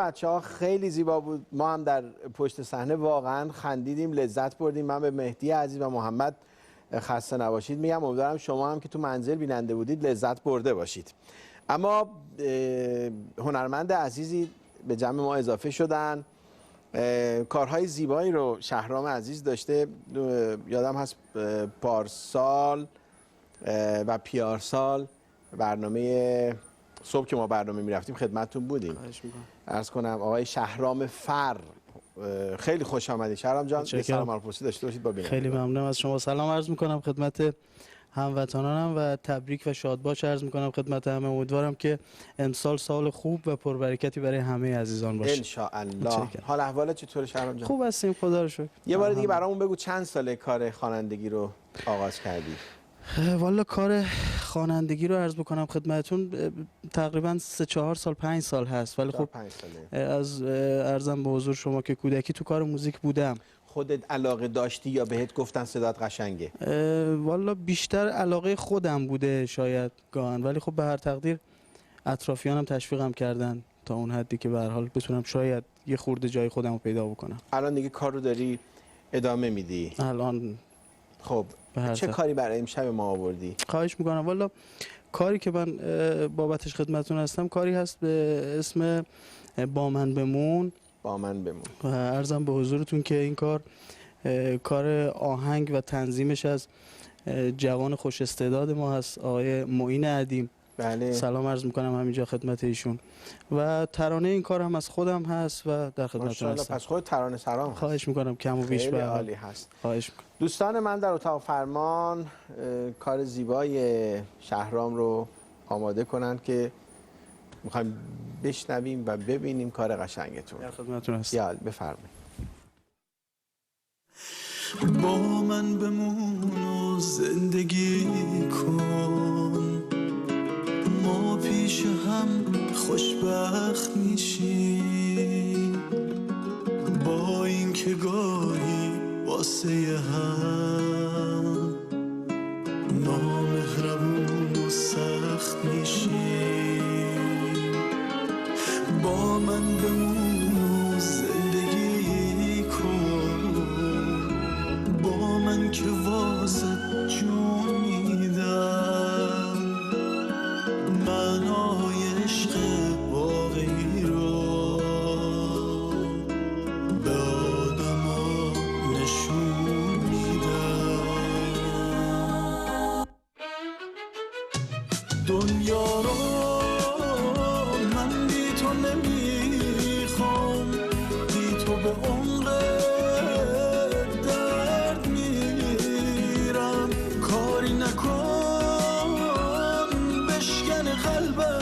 بچه‌ها خیلی زیبا بود. ما هم در پشت صحنه واقعا خندیدیم، لذت بردیم. من به مهدی عزیز و محمد خسته نباشید میگم. امیدوارم شما هم که تو منزل بیننده بودید لذت برده باشید. اما هنرمند عزیزی به جمع ما اضافه شدن. کارهای زیبایی رو شهرام عزیز داشته. یادم هست پارسال و پیارسال برنامه صبح که ما برنامه میرفتیم خدمتتون بودیم. عرض کنم آقای شهرام فر، خیلی خوش آمدید شهرام جان. سلام علیکم داشته باشید با بیننده. خیلی ممنونم از شما. سلام عرض میکنم خدمت هموطنانم و تبریک و شادباش عرض میکنم خدمت همه. امیدوارم که امسال سال خوب و پربرکتی برای همه عزیزان باشه. ان شاء الله. حال احوالت چطوره شهرام جان؟ خوب هستیم خدا رو شکر. یه بار دیگه برامون بگو چند ساله کار خوانندگی رو آغاز کردی؟ والا کار خوانندگی رو عرض بکنم خدمتتون تقریبا 3-4 سال 5 سال هست، ولی خب از عرضم به حضور شما که کودکی تو کار موزیک بودم. خودت علاقه داشتی یا بهت گفتن صدات قشنگه؟ والا بیشتر علاقه خودم بوده شاید گاهن، ولی خب به هر تقدیر اطرافیانم تشویقم کردن تا اون حدی که به هر حال بتونم شاید یه خورده جای خودم رو پیدا بکنم. الان دیگه کار رو داری ادامه میدی؟ الان خب چه کاری برای امشب ما آوردی؟ خواهش میکنم. والا کاری که من بابتش خدمتتون هستم کاری هست به اسم با من بمون. با من بمون. عرضم به حضورتون که این کار آهنگ و تنظیمش از جوان خوش استعداد ما هست آقای معین عدیم. بله. سلام عرض میکنم همینجا خدمت ایشون. و ترانه این کار هم از خودم هست و در خدمتتون هستم. پس خود ترانه سرام هست. خواهش میکنم کم و بیش خیلی عالی هست. خواهش میکنم. دوستان من در اتاق فرمان کار زیبای شهرام رو آماده کنن که میخوایم بشنویم و ببینیم کار قشنگتون. در خدمتتون هستم. یال بفرمایید. با من بمون و زندگی کن، ما پیش هم خوشبخت میشیم، با این که گاهی واسه هم نامهربون و سخت میشیم. با من بمون و زندگی کن، با من که واسه جون میدم، معنای عشق واقعی رو به آدما نشون میدم. دنیا رو من بی تو نمیخوام، بی تو به عمق درد میرم. کاری نکن بشکن قلبم،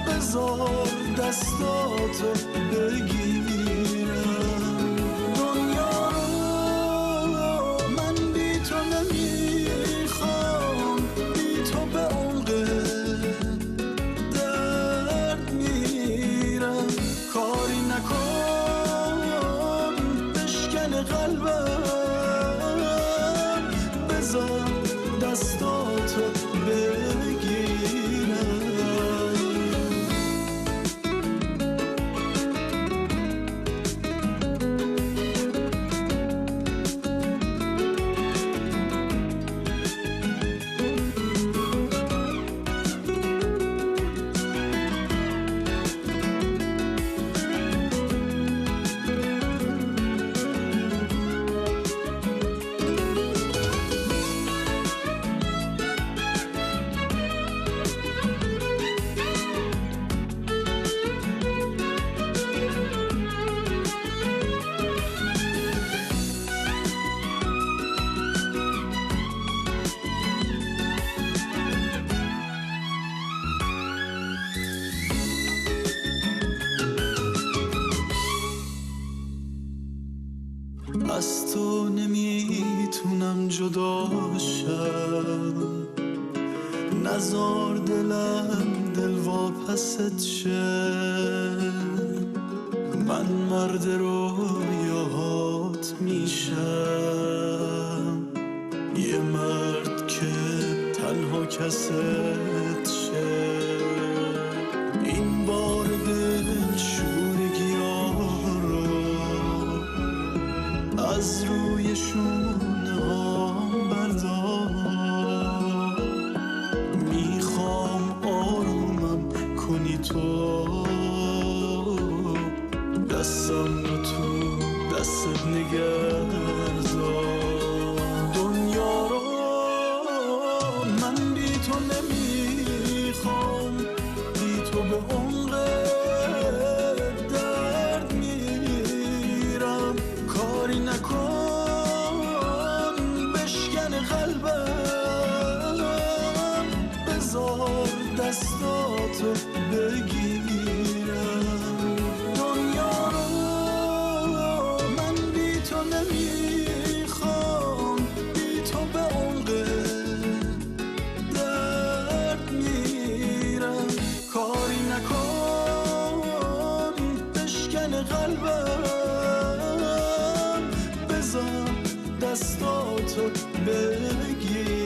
بذار دستاتو بگیرم. دنیا رو من بی تو نمیخوام، بی تو به عمق درد میرم. کاری نکن بشکن قلبم، بذار دستاتو بگیرم. از تو نمیتونم جدا شم، نزار دلم دلواپست شه. من مرد رویاهات میشم، یه مرد که تنها کست شه. این بار دستم رو تو دستت نگهدار. دنیا رو من بی تو نمیخوام، بی تو به عمق درد میرم. کاری نکن بشکن قلبم، بذار دستاتو بگیرم. دنیا رو من بی تو نمیخوام، بی تو به عمق درد میرم. کاری نکن بشکن قلبم، بذار دستاتو بگیرم.